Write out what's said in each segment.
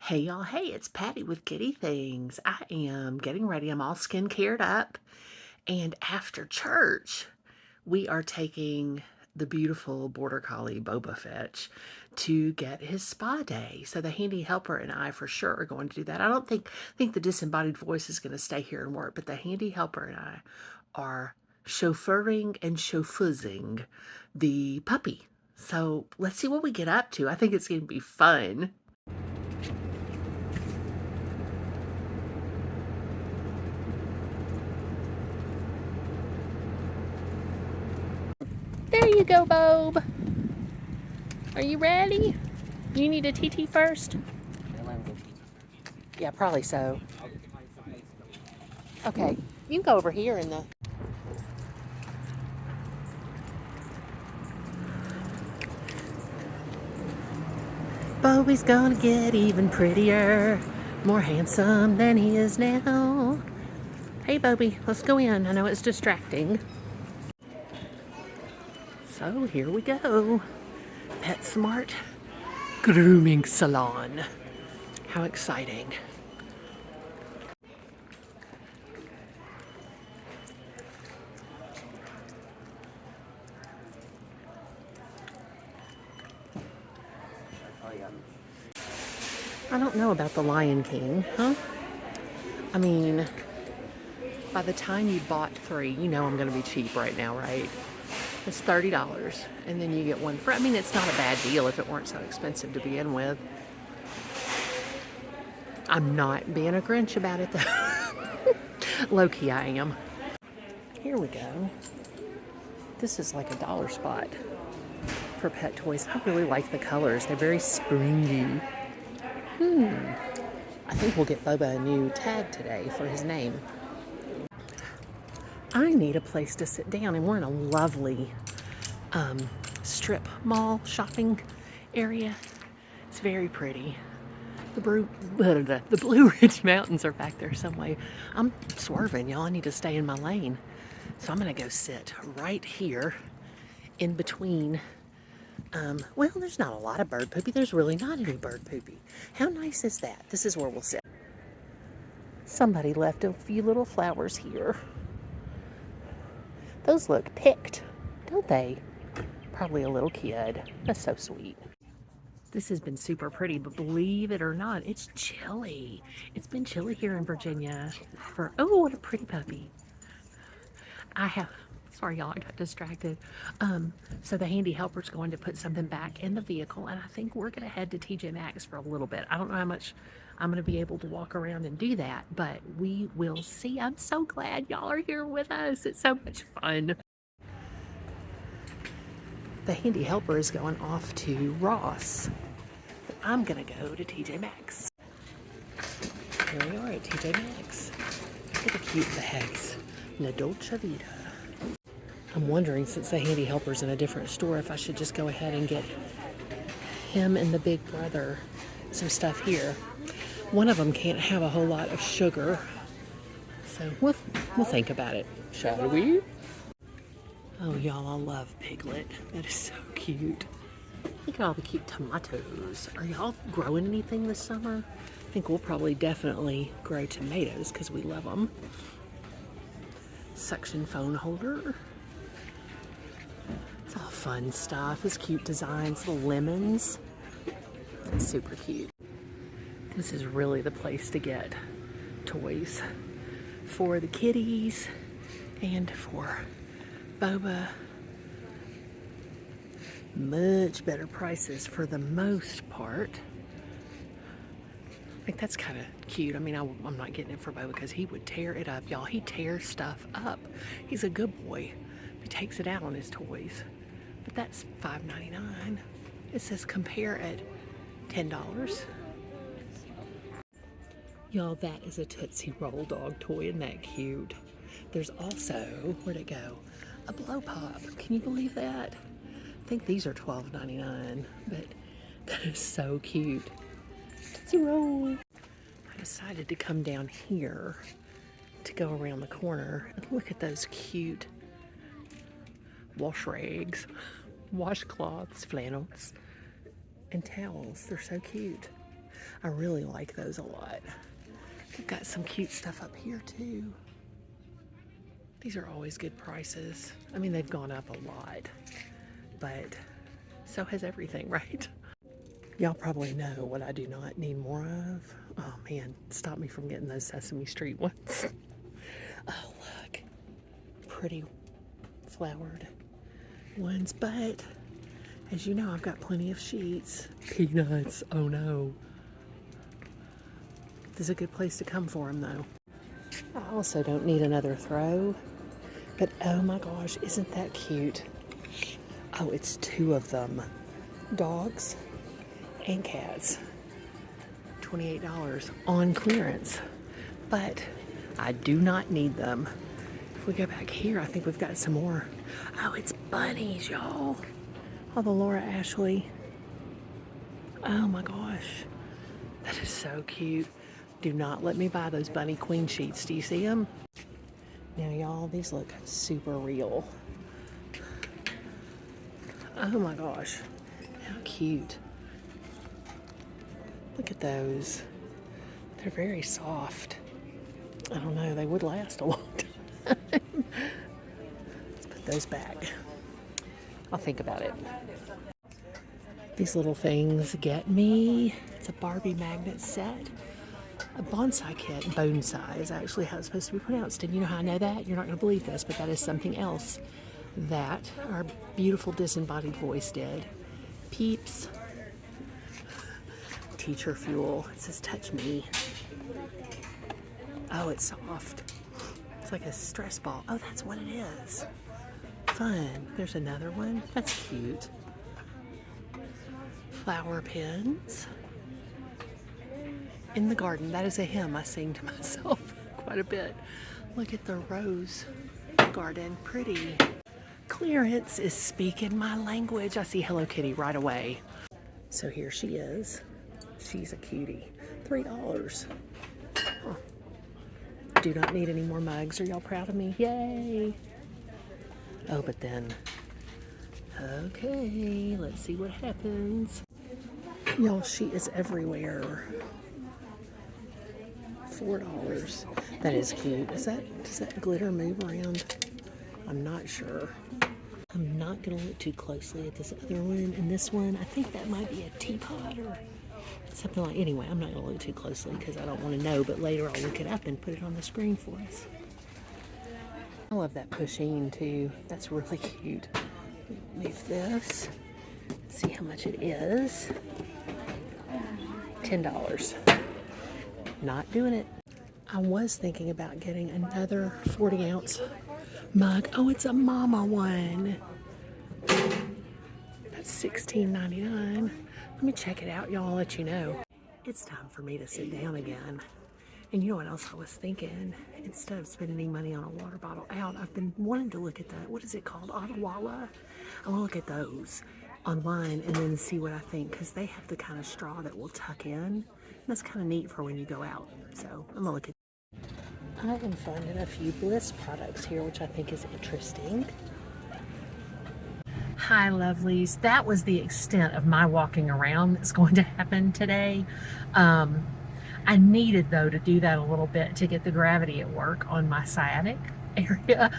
Hey y'all, hey, it's Patty with Giddy Things. I am getting ready. I'm all skin cared up. And after church, we are taking the beautiful border collie Boba Fetch to get his spa day. So the handy helper and I for sure are going to do that. I don't think the disembodied voice is going to stay here and work, but the handy helper and I are chauffeuring and chauffeusing the puppy. So let's see what we get up to. I think it's going to be fun. There you go, Bob. Are you ready? You need a TT first? Yeah, probably so. Okay, you can go over here in the... Bobby's gonna get even prettier, more handsome than he is now. Hey, Bobby, let's go in. I know it's distracting. So here we go. PetSmart Grooming Salon. How exciting. I don't know about the Lion King, huh? I mean, by the time you bought 3, you know I'm going to be cheap right now, right? It's $30, and then you get one free. I mean, it's not a bad deal if it weren't so expensive to begin with. I'm not being a Grinch about it, though. Low-key, I am. Here we go. This is like a dollar spot for pet toys. I really like the colors. They're very springy. I think we'll get Boba a new tag today for his name. I need a place to sit down, and we're in a lovely strip mall shopping area. It's very pretty. The Blue Ridge Mountains are back there some way. I'm swerving, y'all. I need to stay in my lane. So I'm going to go sit right here in between. Well, there's not a lot of bird poopy. There's really not any bird poopy. How nice is that? This is where we'll sit. Somebody left a few little flowers here. Those look picked, don't they? Probably a little kid. That's so sweet. This has been super pretty, but believe it or not, it's chilly. It's been chilly here in Virginia for, oh, what a pretty puppy. Sorry y'all, I got distracted. So the handy helper's going to put something back in the vehicle, and I think we're gonna head to TJ Maxx for a little bit. I don't know how much I'm gonna be able to walk around and do that, but we will see. I'm so glad y'all are here with us. It's so much fun. The handy helper is going off to Ross. I'm gonna go to TJ Maxx. Here we are at TJ Maxx. Look at the cute bags. La Dolce Vita. I'm wondering, since the handy helper's in a different store, if I should just go ahead and get him and the big brother some stuff here. One of them can't have a whole lot of sugar, so we'll think about it, shall we? Oh, y'all, I love Piglet. That is so cute. Look at all the cute tomatoes. Are y'all growing anything this summer? I think we'll probably definitely grow tomatoes because we love them. Suction phone holder. It's all fun stuff. It's cute designs, little lemons. It's super cute. This is really the place to get toys for the kitties and for Boba. Much better prices for the most part. I think that's kind of cute. I mean, I'm not getting it for Boba because he would tear it up, y'all. He tears stuff up. He's a good boy. He takes it out on his toys. But that's $5.99. It says compare at $10. Y'all, that is a Tootsie Roll dog toy. Isn't that cute? There's also, where'd it go? A blow pop. Can you believe that? I think these are $12.99, but that is so cute. Tootsie Roll. I decided to come down here to go around the corner and look at those cute wash rags, washcloths, flannels, and towels. They're so cute. I really like those a lot. We've got some cute stuff up here too. These are always good prices. I mean, they've gone up a lot, but so has everything, right? Y'all probably know what I do not need more of. Oh man, stop me from getting those Sesame Street ones. Oh look, pretty flowered ones, but as you know, I've got plenty of sheets. Peanuts, oh no. This is a good place to come for them though. I also don't need another throw, but oh my gosh, isn't that cute? Oh, it's two of them. Dogs and cats. $28 on clearance, but I do not need them. If we go back here, I think we've got some more. Oh, it's bunnies, y'all. Oh, the Laura Ashley. Oh my gosh, that is so cute. Do not let me buy those bunny queen sheets. Do you see them? Now, y'all, these look super real. Oh my gosh, how cute. Look at those. They're very soft. I don't know, they would last a long time. Let's put those back. I'll think about it. These little things get me. It's a Barbie magnet set. A bonsai kit, bonsai is actually how it's supposed to be pronounced. And you know how I know that? You're not going to believe this, but that is something else that our beautiful disembodied voice did. Peeps. Teacher fuel. It says touch me. Oh, it's soft. It's like a stress ball. Oh, that's what it is. Fun. There's another one. That's cute. Flower pins. In the garden. That is a hymn I sing to myself quite a bit. Look at the rose garden. Pretty. Clearance is speaking my language. I see Hello Kitty right away. So here she is. She's a cutie. $3. Huh. Do not need any more mugs. Are y'all proud of me? Yay! Oh, but then, okay, let's see what happens. Y'all, she is everywhere. $4. That is cute. Does that glitter move around? I'm not sure. I'm not gonna look too closely at this other one. And this one, I think that might be a teapot or something like. Anyway, I'm not gonna look too closely because I don't want to know. But later I'll look it up and put it on the screen for us. I love that pusheen too. That's really cute. Move this. See how much it is. $10. Not doing it. I was thinking about getting another 40-ounce mug. Oh, it's a mama one. That's $16.99. Let me check it out, y'all. I'll let you know. It's time for me to sit down again. And you know what else I was thinking? Instead of spending any money on a water bottle out, I've been wanting to look at the, what is it called? Ottawalla? I want to look at those online and then see what I think, because they have the kind of straw that will tuck in. And that's kind of neat for when you go out. So I'm going to look at. I am finding a few Bliss products here, which I think is interesting. Hi, lovelies. That was the extent of my walking around that's going to happen today. I needed, though, to do that a little bit to get the gravity at work on my sciatic area.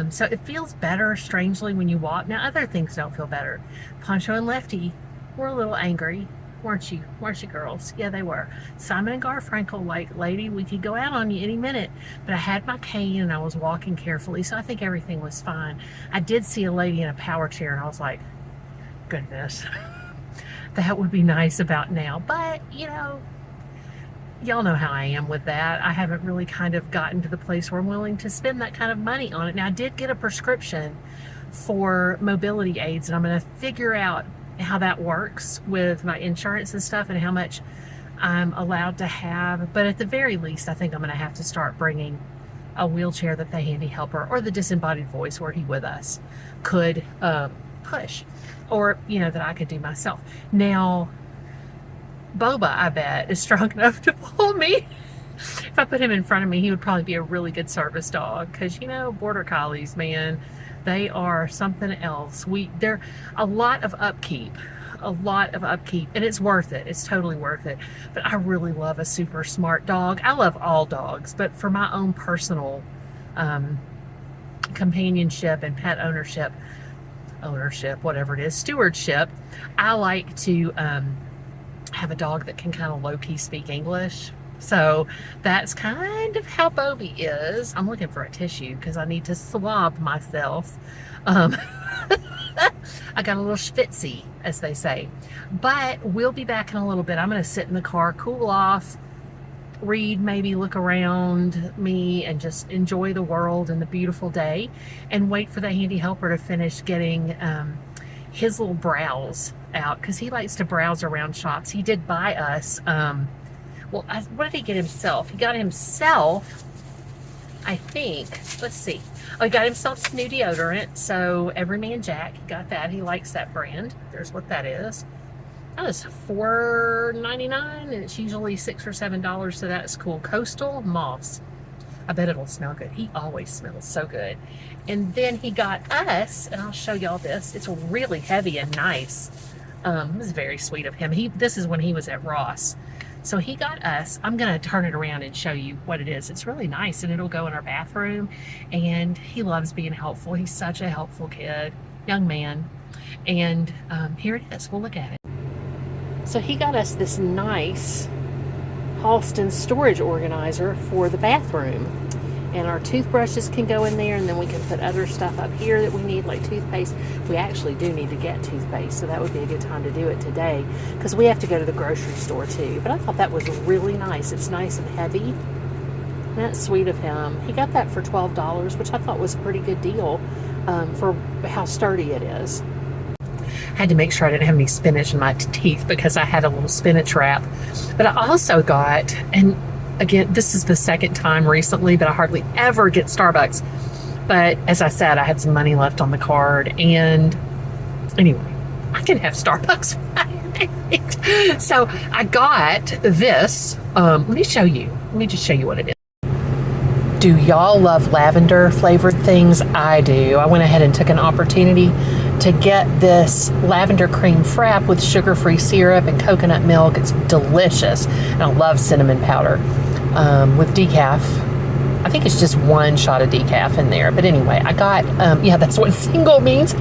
So it feels better, strangely, when you walk. Now, other things don't feel better. Poncho and Lefty were a little angry, weren't you? Weren't you, girls? Yeah, they were. Simon and Garfunkel, like, lady, we could go out on you any minute. But I had my cane and I was walking carefully, so I think everything was fine. I did see a lady in a power chair, and I was like, goodness, that would be nice about now. But, you know, y'all know how I am with that. I haven't really kind of gotten to the place where I'm willing to spend that kind of money on it. Now, I did get a prescription for mobility aids, and I'm going to figure out how that works with my insurance and stuff and how much I'm allowed to have. But at the very least, I think I'm going to have to start bringing a wheelchair that the handy helper or the disembodied voice where he with us could push, or, you know, that I could do myself. Now, Boba, I bet, is strong enough to pull me. If I put him in front of me, he would probably be a really good service dog, because, you know, border collies, man, they are something else. They're a lot of upkeep a lot of upkeep, and it's worth it. It's totally worth it. But I really love a super smart dog. I love all dogs, but for my own personal companionship and pet ownership, whatever it is, stewardship, I like to have a dog that can kind of low-key speak English. So that's kind of how Bobby is. I'm looking for a tissue because I need to swab myself. I got a little schwitzy, as they say. But we'll be back in a little bit. I'm going to sit in the car, cool off, read, maybe look around me, and just enjoy the world and the beautiful day, and wait for the handy helper to finish getting his little browse out, because he likes to browse around shops. He did buy us, what did he get himself? He got himself, I think, let's see. Oh, he got himself some new deodorant. So Everyman Jack, he got that. He likes that brand. There's what that is. That was $4.99, and it's usually $6 or $7, so that's cool. Coastal Moss. I bet it'll smell good. He always smells so good. And then he got us, and I'll show y'all this. It's really heavy and nice. It was very sweet of him. This is when he was at Ross. So he got us, I'm going to turn it around and show you what it is. It's really nice, and it'll go in our bathroom, and he loves being helpful. He's such a helpful kid, young man. And here it is. We'll look at it. So he got us this nice Halston storage organizer for the bathroom. And our toothbrushes can go in there, and then we can put other stuff up here that we need, like toothpaste. We actually do need to get toothpaste, so that would be a good time to do it today, because we have to go to the grocery store too. But I thought that was really nice. It's nice and heavy. And that's sweet of him. He got that for $12, which I thought was a pretty good deal for how sturdy it is. I had to make sure I didn't have any spinach in my teeth, because I had a little spinach wrap. But I also got, and again, this is the second time recently, but I hardly ever get Starbucks. But as I said, I had some money left on the card, and anyway, I can have Starbucks. So I got this. Let me show you. Let me just show you what it is. Do y'all love lavender flavored things? I do. I went ahead and took an opportunity to get this lavender cream frap with sugar-free syrup and coconut milk. It's delicious. And I love cinnamon powder with decaf. I think it's just one shot of decaf in there. But anyway, I got, yeah, that's what single means.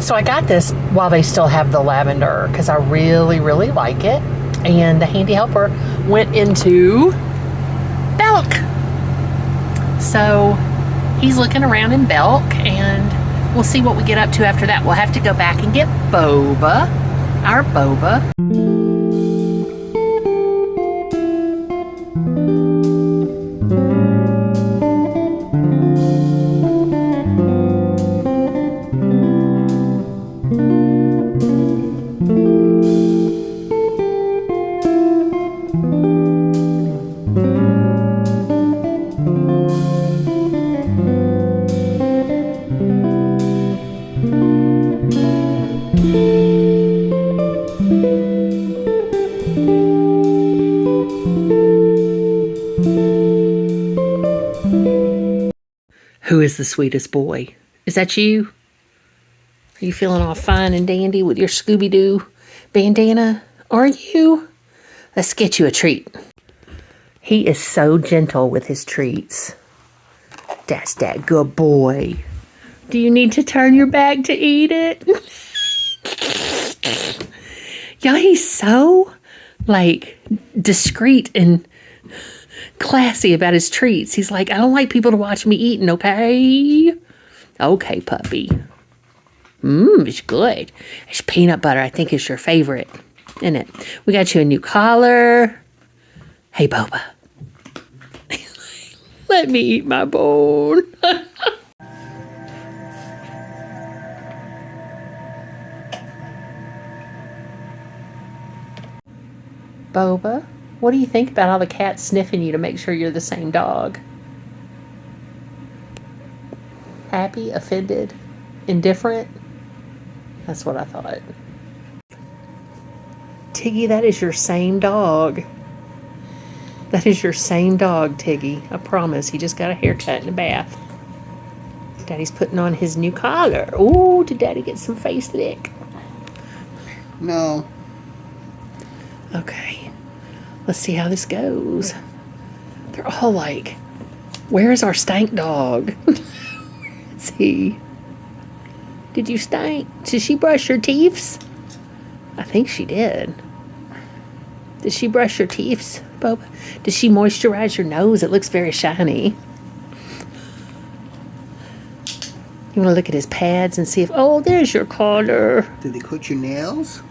So I got this while they still have the lavender, because I really, really like it. And the handy helper went into Belk. So he's looking around in Belk, and we'll see what we get up to after that. We'll have to go back and get Boba, our Boba. Who is the sweetest boy? Is that you? Are you feeling all fine and dandy with your Scooby-Doo bandana? Are you? Let's get you a treat. He is so gentle with his treats. That's that good boy. Do you need to turn your back to eat it? Y'all, he's so, like, discreet and classy about his treats. He's like, I don't like people to watch me eating, okay? Okay, puppy. It's good. It's peanut butter, I think, is your favorite, isn't it? We got you a new collar. Hey, Boba. Let me eat my bone. Boba, what do you think about all the cats sniffing you to make sure you're the same dog? Happy, offended, indifferent? That's what I thought. Tiggy, that is your same dog. That is your same dog, Tiggy. I promise. He just got a haircut and a bath. Daddy's putting on his new collar. Ooh, did Daddy get some face lick? No. Okay. Let's see how this goes. They're all like, where's our stank dog? Is he? Did you stink? Did she brush her teeth? I think she did. Did she brush her teeth, Boba? Did she moisturize your nose? It looks very shiny. You want to look at his pads and see if, oh, there's your collar. Did they cut your nails?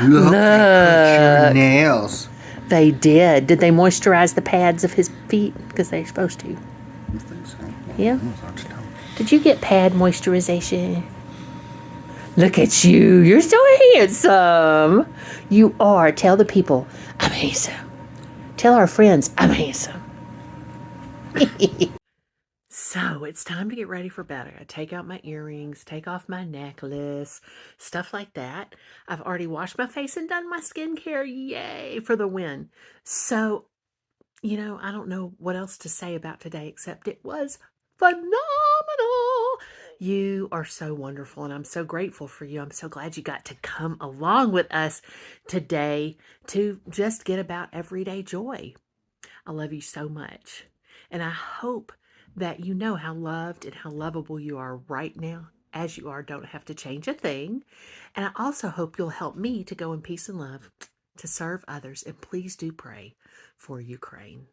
Look, they cut your nails. They did. Did they moisturize the pads of his feet? Because they're supposed to. I think so. Yeah. Did you get pad moisturization? Look at you. You're so handsome. You are. Tell the people, I'm handsome. Tell our friends, I'm handsome. So it's time to get ready for bed. I gotta take out my earrings, take off my necklace, stuff like that. I've already washed my face and done my skincare. Yay for the win. So, I don't know what else to say about today except it was phenomenal. You are so wonderful, and I'm so grateful for you. I'm so glad you got to come along with us today to just get about everyday joy. I love you so much. And I hope that you know how loved and how lovable you are right now. As you are, don't have to change a thing. And I also hope you'll help me to go in peace and love to serve others. And please do pray for Ukraine.